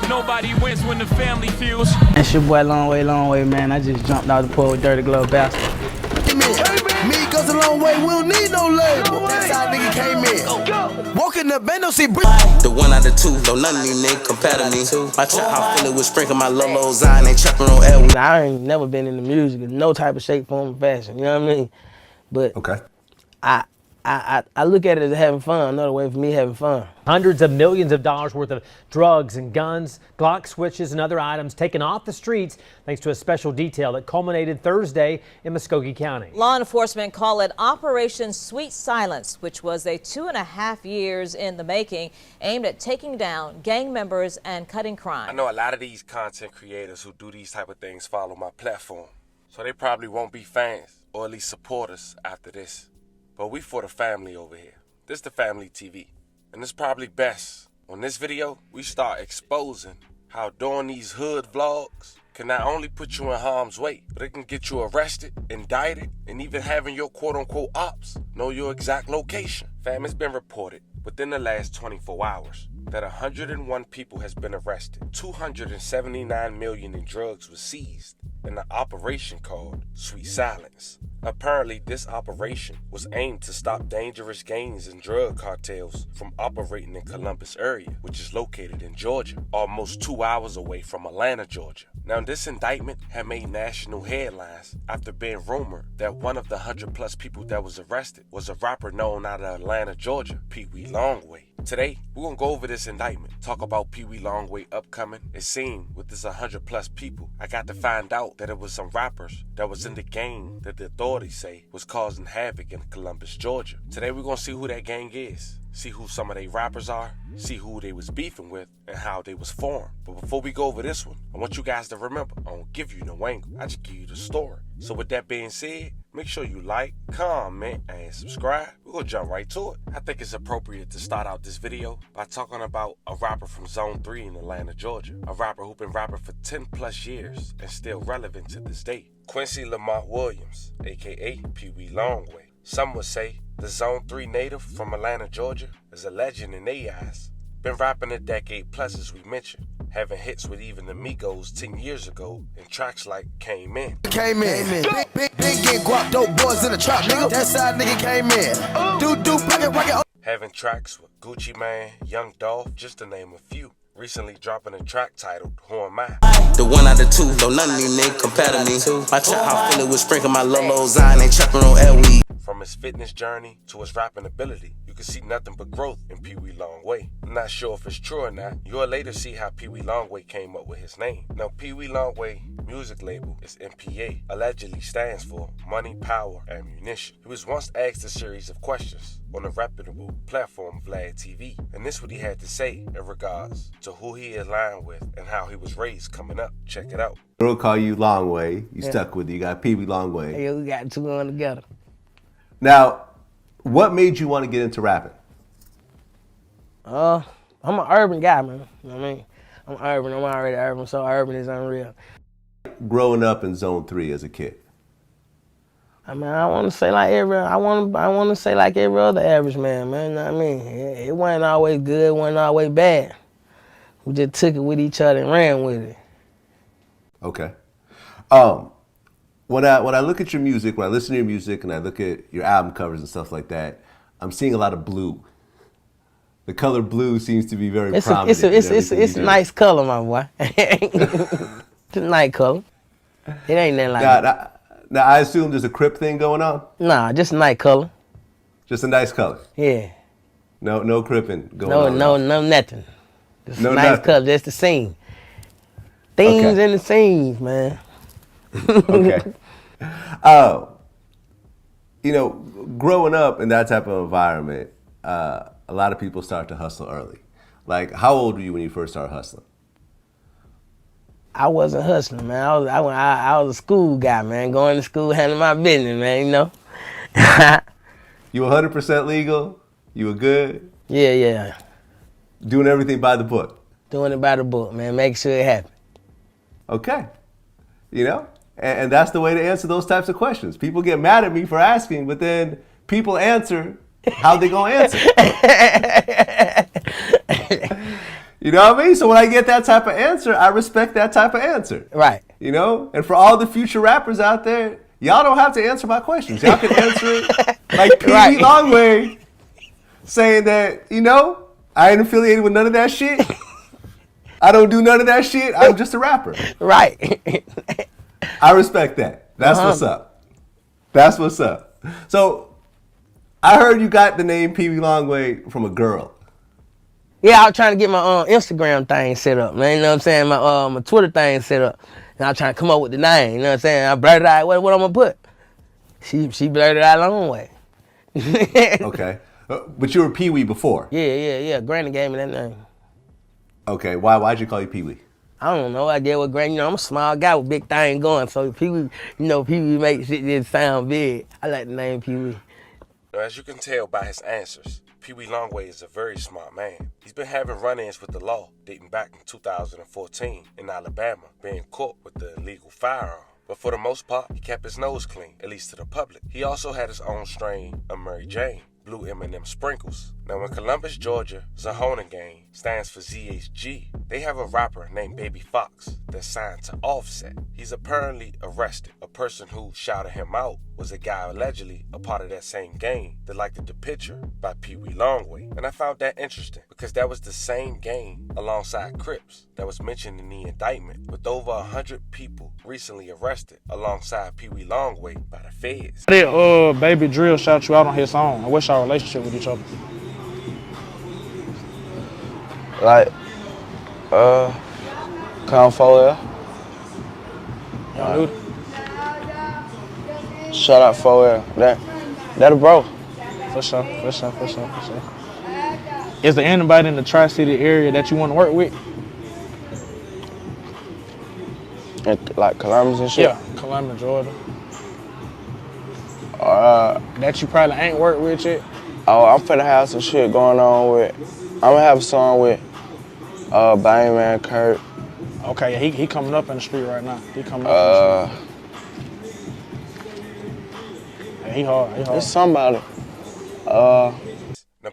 Nobody wins when the family feels. It's your boy Long Way, man. I just jumped out the pool with Dirty Glove Bastard. Miko's a long way, we don't need no label. That's how nigga came in. Walking the band, don't see the one out of two, no none of these niggas compare to me. My trap house filled with sprinkle my Lolo Zion, ain't trapping on air. I ain't never been in the music in no type of shape, form, or fashion. You know what I mean? But okay. I look at it as having fun, another way for me having fun. Hundreds of millions of dollars worth of drugs and guns, Glock switches and other items taken off the streets thanks to a special detail that culminated Thursday in Muskogee County. Law enforcement call it Operation Sweet Silence, which was a 2.5 years in the making, aimed at taking down gang members and cutting crime. I know a lot of these content creators who do these type of things follow my platform, so they probably won't be fans or at least supporters after this. But we for the family over here. This the family TV. And it's probably best on this video we start exposing how doing these hood vlogs can not only put you in harm's way, but it can get you arrested, indicted, and even having your quote-unquote ops know your exact location. Fam, it's been reported within the last 24 hours that 101 people has been arrested. 279 million in drugs was seized in an operation called Sweet Silence. Apparently, this operation was aimed to stop dangerous gangs and drug cartels from operating in Columbus area, which is located in Georgia, almost 2 hours away from Atlanta, Georgia. Now, this indictment had made national headlines after being rumored that one of the 100+ people that was arrested was a rapper known out of Atlanta, Georgia, PeeWee LongWay. Today, we're gonna go over this indictment, talk about PeeWee LongWay upcoming. It seemed with this 100+ people, I got to find out that it was some rappers that was in the gang that the authorities say was causing havoc in Columbus, Georgia. Today, we're gonna see who that gang is, see who some of they rappers are, see who they was beefing with, and how they was formed. But before we go over this one, I want you guys to remember, I don't give you no angle, I just give you the story. So with that being said, make sure you like, comment, and subscribe. We're gonna jump right to it. I think it's appropriate to start out this video by talking about a rapper from Zone 3 in Atlanta, Georgia. A rapper who been rapping for 10+ years and still relevant to this day. Quincy Lamont Williams, aka PeeWee LongWay. Some would say the Zone 3 native from Atlanta, Georgia is a legend in their eyes. Been rapping a decade plus, as we mentioned, having hits with even the Migos 10 years ago and tracks like Came In. Came in. Big getting guap dope boys in the trap, nigga. That side nigga came in. Do rocket. Having tracks with Gucci Mane, Young Dolph, just to name a few. Recently dropping a track titled Who Am I? The one out of two, no none of these niggas compare to me. My trap house filled with sprinkle my Lolo Zion, ain't trapping on air weed. From his fitness journey to his rapping ability, you can see nothing but growth in PeeWee LongWay. I'm not sure if it's true or not. You'll later see how PeeWee LongWay came up with his name. Now, PeeWee LongWay music label is MPA, allegedly stands for Money, Power, Ammunition. He was once asked a series of questions on a reputable platform, Vladtv, and this is what he had to say in regards to who he aligned with and how he was raised coming up. Check it out. We'll call you LongWay. You stuck with it. You got PeeWee LongWay. Hey, we got two on together. Now, what made you want to get into rapping? I'm an urban guy, man. You know what I mean? I'm urban. I'm already urban, so urban is unreal. Growing up in Zone 3 as a kid. I mean, I want to say like every other average man, man. You know what I mean? It wasn't always good, it wasn't always bad. We just took it with each other and ran with it. Okay. When I look at your music, when I listen to your music and I look at your album covers and stuff like that, I'm seeing a lot of blue. The color blue seems to be very prominent. It's a nice color, my boy. It's a nice color. It ain't nothing like that. Now, I assume there's a Crip thing going on? Nah, just a nice color. Just a nice color? Yeah. No cripping going on? No nothing. Just no a nice nothing. color, just the scene. Themes and the scenes, man. Okay. You know, growing up in that type of environment, a lot of people start to hustle early. Like, how old were you when you first started hustling? I wasn't hustling, man. I was a school guy, man. Going to school, handling my business, man, you know. You 100% legal? You were good? Yeah. Doing everything by the book? Doing it by the book, man. Making sure it happened. Okay. You know? And that's the way to answer those types of questions. People get mad at me for asking, but then people answer how they gonna answer. You know what I mean? So when I get that type of answer, I respect that type of answer. Right. You know? And for all the future rappers out there, y'all don't have to answer my questions. Y'all can answer it like PeeWee LongWay saying that, you know, I ain't affiliated with none of that shit. I don't do none of that shit. I'm just a rapper. Right. I respect that. That's what's up. That's what's up. So I heard you got the name PeeWee LongWay from a girl. Yeah, I was trying to get my Instagram thing set up, man. You know what I'm saying? My Twitter thing set up. And I was trying to come up with the name. You know what I'm saying? I blurted out what I'm gonna put. She blurted out LongWay. Okay. But you were PeeWee before. Yeah. Granny gave me that name. Okay. Why'd you call you PeeWee? I don't know. I get what Granny. You know, I'm a small guy with big thing going. So PeeWee, PeeWee makes it just sound big. I like the name PeeWee. As you can tell by his answers, PeeWee LongWay is a very smart man. He's been having run-ins with the law dating back in 2014 in Alabama, being caught with the illegal firearm. But for the most part, he kept his nose clean, at least to the public. He also had his own strain of Mary Jane, Blue M&M Sprinkles. Now in Columbus, Georgia, Zahona Gang stands for ZHG. They have a rapper named Baby Fox that's signed to Offset. He's apparently arrested. A person who shouted him out was a guy allegedly a part of that same gang that liked the picture by PeeWee LongWay. And I found that interesting because that was the same gang alongside Crips that was mentioned in the indictment, with over 100 people recently arrested alongside PeeWee LongWay by the feds. Baby Drill shout you out on his song. What's your relationship with each other? Like, come forward. Y'all do Shout out forward. That a bro. For sure. Is there anybody in the Tri-City area that you want to work with? Like Columbus and shit? Yeah, Columbus, Georgia. That you probably ain't worked with yet? Oh, I'm finna have some shit going on with. I'm gonna have a song with Bangman Kurt. Okay, yeah, he coming up in the street right now. He coming up in the street. Yeah, he hard. It's somebody. Now,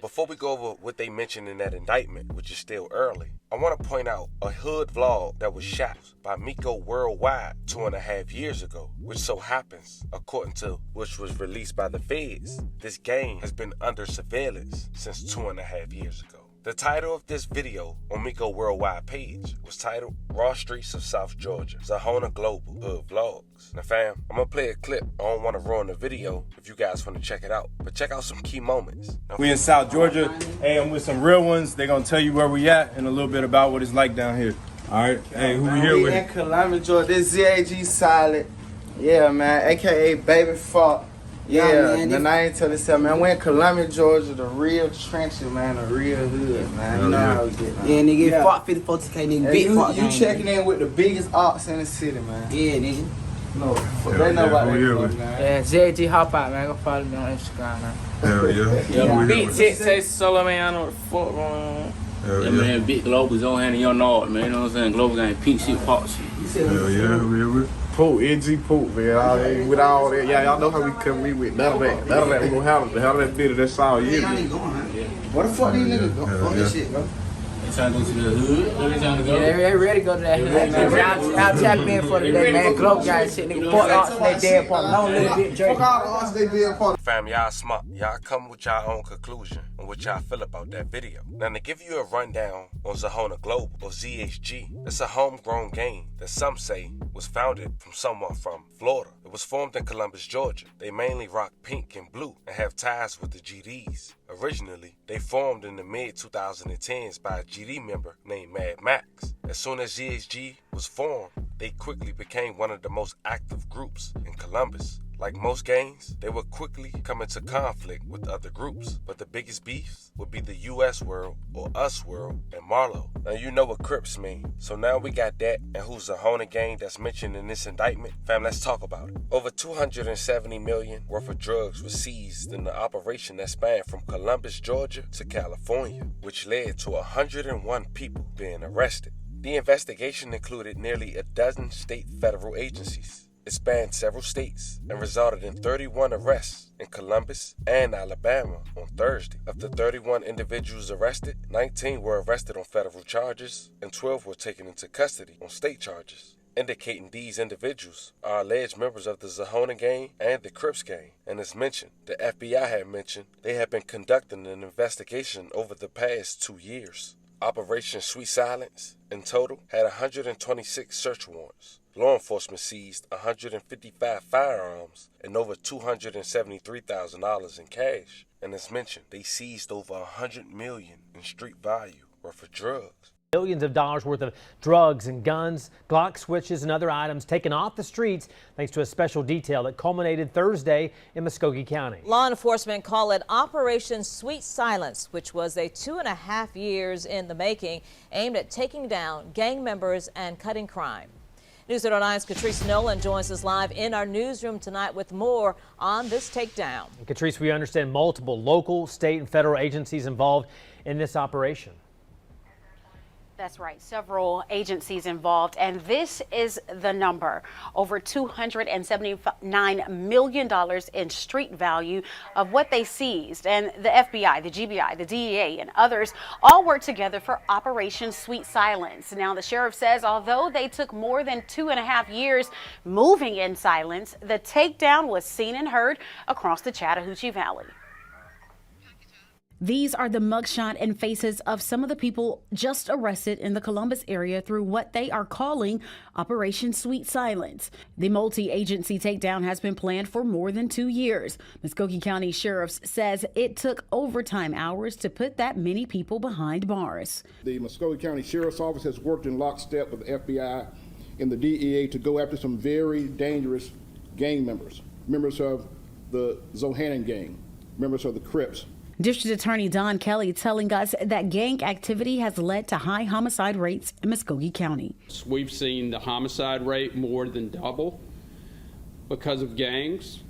before we go over what they mentioned in that indictment, which is still early, I want to point out a hood vlog that was shot by Miko Worldwide 2.5 years ago, which so happens, according to which was released by the feds, this gang has been under surveillance since 2.5 years ago. The title of this video on Miko Worldwide page was titled Raw Streets of South Georgia, Zahona Global Hood Vlogs. Now fam, I'm gonna play a clip. I don't wanna ruin the video if you guys wanna check it out, but check out some key moments. Now, we in South Georgia, hey, I'm with some real ones. They're gonna tell you where we at and a little bit about what it's like down here. All right, hey, who we here with? We in Columbus, Georgia. This ZAG Solid. Yeah, man, AKA Baby Fuck. Yeah, the name tell itself, man. We in Columbus, Georgia, the real trenches, man, the real hood, man. You know how we get, man. Yeah, nigga, fuck 54 K, nigga. Big fuck. You checking in with the biggest ops in the city, man. Yeah, nigga. No, they know about that, man. Yeah, JG Hop out, man. Go follow me on Instagram, man. Hell yeah. Big Tit Taste Solo, man. I know what the fuck going on. Yeah, man, Big Global's on hand in your nod, man. You know what I'm saying? Global got pink shit, pop shit. Hell yeah, who we here with? Poop, NG Poop, man. With all that, yeah, y'all know how we come with none of that. None of that, we gonna handle the hell of that video, that's all you. Where the fuck these niggas go? Fuck this shit, bro. They trying to go to the hood? They trying to go? Yeah, they ready to go to that hood, man. I'll tap in for the day, man. Globe guys, shit, nigga. Fuck off they dead part. No little bit, Drake. Fuck all the arts they dead part. Fam, y'all smart. Y'all come with y'all own conclusion on what y'all feel about that video. Now, to give you a rundown on Zahona Global, or ZHG, it's a homegrown gang that some say was founded from someone from Florida. It was formed in Columbus, Georgia. They mainly rock pink and blue and have ties with the GDs. Originally, they formed in the mid-2010s by a GD member named Mad Max. As soon as ZHG was formed, they quickly became one of the most active groups in Columbus. Like most gangs, they would quickly come into conflict with other groups, but the biggest beefs would be the US World or Us World and Marlowe. Now you know what Crips mean, so now we got that, and who's the Zahona gang that's mentioned in this indictment? Fam, let's talk about it. Over $270 million worth of drugs was seized in the operation that spanned from Columbus, Georgia to California, which led to 101 people being arrested. The investigation included nearly a dozen state federal agencies. It spanned several states and resulted in 31 arrests in Columbus and Alabama on Thursday. Of the 31 individuals arrested, 19 were arrested on federal charges and 12 were taken into custody on state charges, indicating these individuals are alleged members of the Zohona gang and the Crips gang. And as mentioned, the FBI had mentioned they had been conducting an investigation over the past 2 years. Operation Sweet Silence, in total, had 126 search warrants. Law enforcement seized 155 firearms and over $273,000 in cash. And as mentioned, they seized over $100 million in street value worth of drugs. Millions of dollars worth of drugs and guns, Glock switches, and other items taken off the streets thanks to a special detail that culminated Thursday in Muskogee County. Law enforcement call it Operation Sweet Silence, which was a 2.5 years in the making, aimed at taking down gang members and cutting crime. News 809's Catrice Nolan joins us live in our newsroom tonight with more on this takedown. Catrice, we understand multiple local, state, and federal agencies involved in this operation. That's right. Several agencies involved, and this is the number. Over $279 million in street value of what they seized. And the FBI, the GBI, the DEA, and others all worked together for Operation Sweet Silence. Now, the sheriff says although they took more than 2.5 years moving in silence, the takedown was seen and heard across the Chattahoochee Valley. These are the mugshot and faces of some of the people just arrested in the Columbus area through what they are calling Operation Sweet Silence. The multi-agency takedown has been planned for more than 2 years. Muskogee County Sheriff says it took overtime hours to put that many people behind bars. The Muskogee County Sheriff's Office has worked in lockstep with the FBI and the DEA to go after some very dangerous gang members, members of the Zohana gang, members of the Crips. District Attorney Don Kelly telling us that gang activity has led to high homicide rates in Muskogee County. We've seen the homicide rate more than double because of gangs,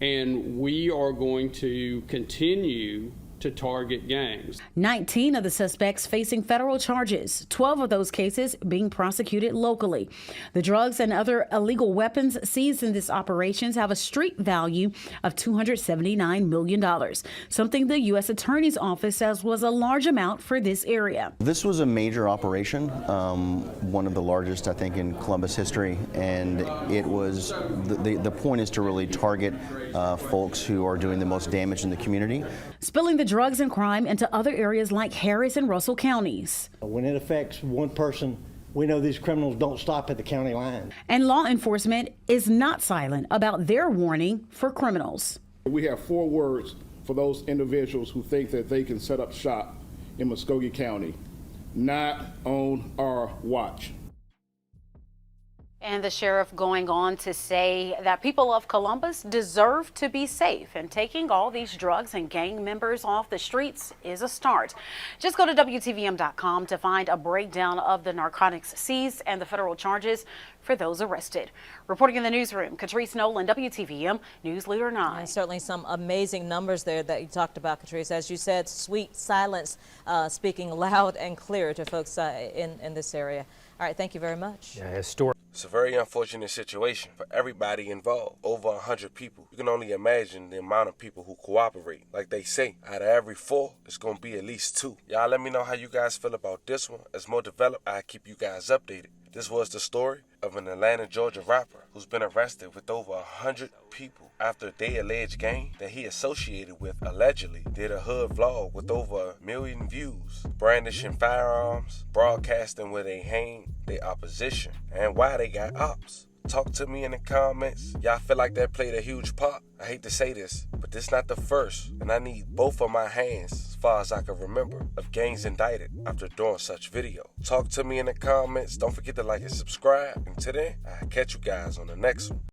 and we are going to continue to target gangs. 19 of the suspects facing federal charges, 12 of those cases being prosecuted locally. The drugs and other illegal weapons seized in this operations have a street value of $279 million, something the U.S. Attorney's Office says was a large amount for this area. This was a major operation, one of the largest, I think, in Columbus history, and it was, the point is to really target folks who are doing the most damage in the community. Spilling the drugs and crime into other areas like Harris and Russell counties. When it affects one person, we know these criminals don't stop at the county line. And law enforcement is not silent about their warning for criminals. We have 4 words for those individuals who think that they can set up shop in Muskogee County: not on our watch. And the sheriff going on to say that people of Columbus deserve to be safe, and taking all these drugs and gang members off the streets is a start. Just go to WTVM.com to find a breakdown of the narcotics seized and the federal charges for those arrested. Reporting in the newsroom, Catrice Nolan, WTVM News Leader 9. And certainly some amazing numbers there that you talked about, Catrice. As you said, Sweet Silence, speaking loud and clear to folks in this area. All right, thank you very much. Yeah, historic. It's a very unfortunate situation for everybody involved. Over 100 people. You can only imagine the amount of people who cooperate. Like they say, out of every 4, it's going to be at least 2. Y'all let me know how you guys feel about this one. As more developed, I'll keep you guys updated. This was the story of an Atlanta, Georgia rapper who's been arrested with over 100 people after they alleged gang that he associated with allegedly did a hood vlog with over 1 million views, brandishing firearms, broadcasting where they hang their opposition and why they got ops. Talk to me in the comments. Y'all feel like that played a huge part? I hate to say this, but this not the first, and I need both of my hands, as far as I can remember, of gangs indicted after doing such video. Talk to me in the comments. Don't forget to like and subscribe. Until then, I'll catch you guys on the next one.